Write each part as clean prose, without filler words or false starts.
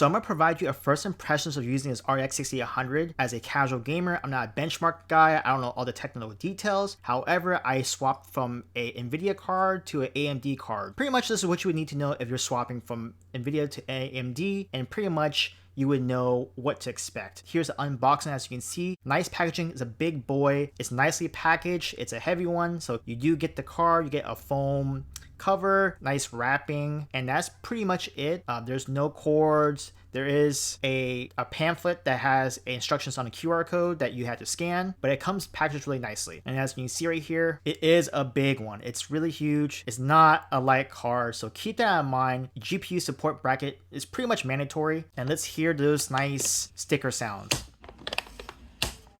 So I'm going to provide you a first impressions of using this RX 6800 as a casual gamer. I'm not a benchmark guy. I don't know all the technical details. However, I swapped from a NVIDIA card to an AMD card. Pretty much this is what you would need to know if you're swapping from NVIDIA to AMD, and pretty much you would know what to expect. Here's the unboxing. As you can see, nice packaging. It's a big boy. It's nicely packaged. It's a heavy one. So you do get the card, you get a foam cover, nice wrapping, and that's pretty much it. There's no cords. There is a pamphlet that has instructions on a QR code that you had to scan, but it comes packaged really nicely. And as you can see right here, it is a big one. It's really huge. It's not a light card, so keep that in mind. GPU support bracket is pretty much mandatory. And let's hear those nice sticker sounds.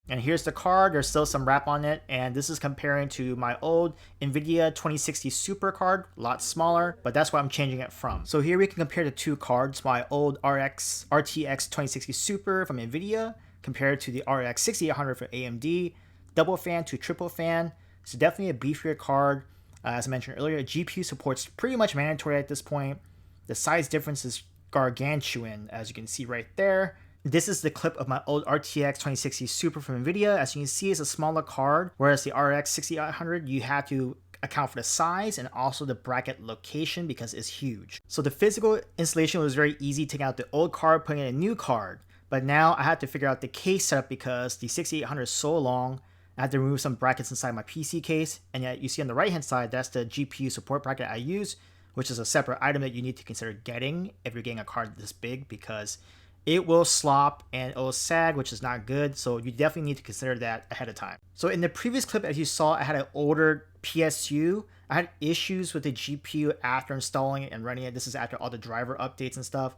And here's the card. There's still some wrap on it, and this is comparing to my old NVIDIA 2060 Super card, a lot smaller, but that's what I'm changing it from. So here we can compare the two cards, my old RTX 2060 Super from NVIDIA compared to the RX 6800 from AMD, double fan to triple fan. It's definitely a beefier card. As I mentioned earlier, GPU support's pretty much mandatory at this point. The size difference is gargantuan, as you can see right there. This is the clip of my old RTX 2060 Super from NVIDIA. As you can see, it's a smaller card, whereas the RX 6800, you have to account for the size and also the bracket location because it's huge. So the physical installation was very easy, taking out the old card, putting in a new card. But now I had to figure out the case setup because the 6800 is so long. I had to remove some brackets inside my PC case. And yet you see on the right hand side, that's the GPU support bracket I use, which is a separate item that you need to consider getting if you're getting a card this big, because it will slop and it will sag, which is not good. So you definitely need to consider that ahead of time. So in the previous clip, as you saw, I had an older PSU. I had issues with the GPU after installing it and running it. This is after all the driver updates and stuff.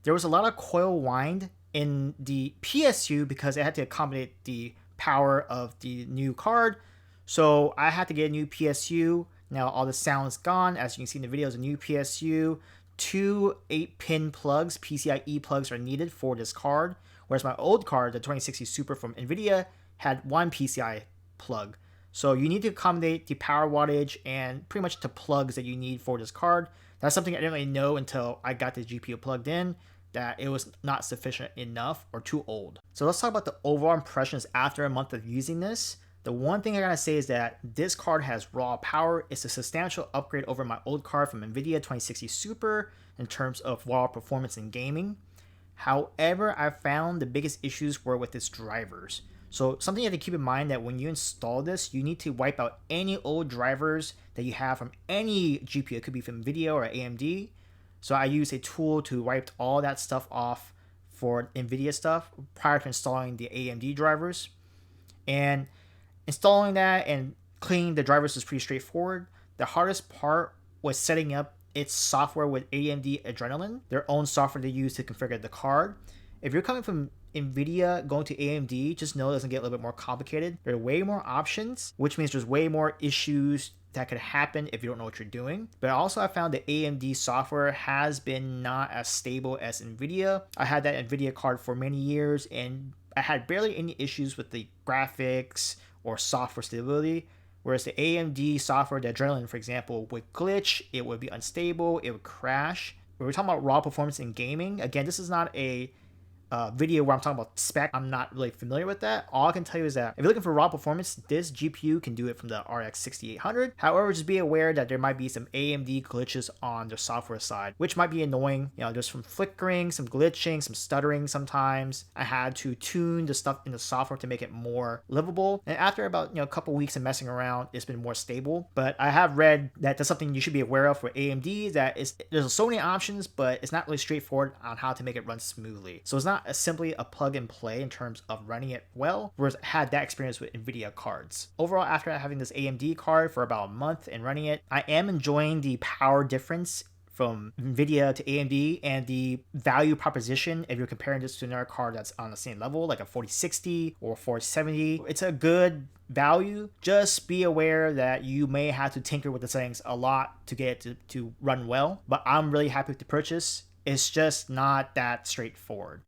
There was a lot of coil wind in the PSU because it had to accommodate the power of the new card. So I had to get a new PSU. Now all the sound is gone. As you can see in the video, it's a new PSU. Two 8-pin plugs, PCIe plugs, are needed for this card, whereas my old card, the 2060 Super from NVIDIA, had one PCI plug. So you need to accommodate the power wattage and pretty much the plugs that you need for this card. That's something I didn't really know until I got the GPU plugged in, that it was not sufficient enough or too old. So let's talk about the overall impressions after a month of using this. The one thing I gotta say is that this card has raw power. It's a substantial upgrade over my old card from NVIDIA 2060 Super in terms of raw performance in gaming. However, I found the biggest issues were with its drivers. So something you have to keep in mind that when you install this, you need to wipe out any old drivers that you have from any GPU. It could be from NVIDIA or AMD. So I use a tool to wipe all that stuff off for NVIDIA stuff prior to installing the AMD drivers. And installing that and cleaning the drivers is pretty straightforward. The hardest part was setting up its software with AMD Adrenalin, their own software they use to configure the card. If you're coming from NVIDIA going to AMD, just know it doesn't get a little bit more complicated. There are way more options, which means there's way more issues that could happen if you don't know what you're doing. But also I found the AMD software has been not as stable as NVIDIA. I had that NVIDIA card for many years and I had barely any issues with the graphics or software stability, whereas the AMD software, the Adrenalin, for example, would glitch, it would be unstable, it would crash. When we're talking about raw performance in gaming, again, this is not a video where I'm talking about spec. I'm not really familiar with that. All I can tell you is that if you're looking for raw performance, this GPU can do it from the RX 6800. However, just be aware that there might be some AMD glitches on the software side, which might be annoying. You know, there's some flickering, some glitching, some stuttering sometimes. I had to tune the stuff in the software to make it more livable. And after about a couple weeks of messing around, it's been more stable. But I have read that that's something you should be aware of for AMD, that there's so many options, but it's not really straightforward on how to make it run smoothly. So it's not simply a plug and play in terms of running it well, whereas I had that experience with NVIDIA cards. Overall, after having this AMD card for about a month and running it, I am enjoying the power difference from NVIDIA to AMD and the value proposition if you're comparing this to another card that's on the same level, like a 4060 or 4070. It's a good value. Just be aware that you may have to tinker with the settings a lot to get it to run well, but I'm really happy with the purchase. It's just not that straightforward.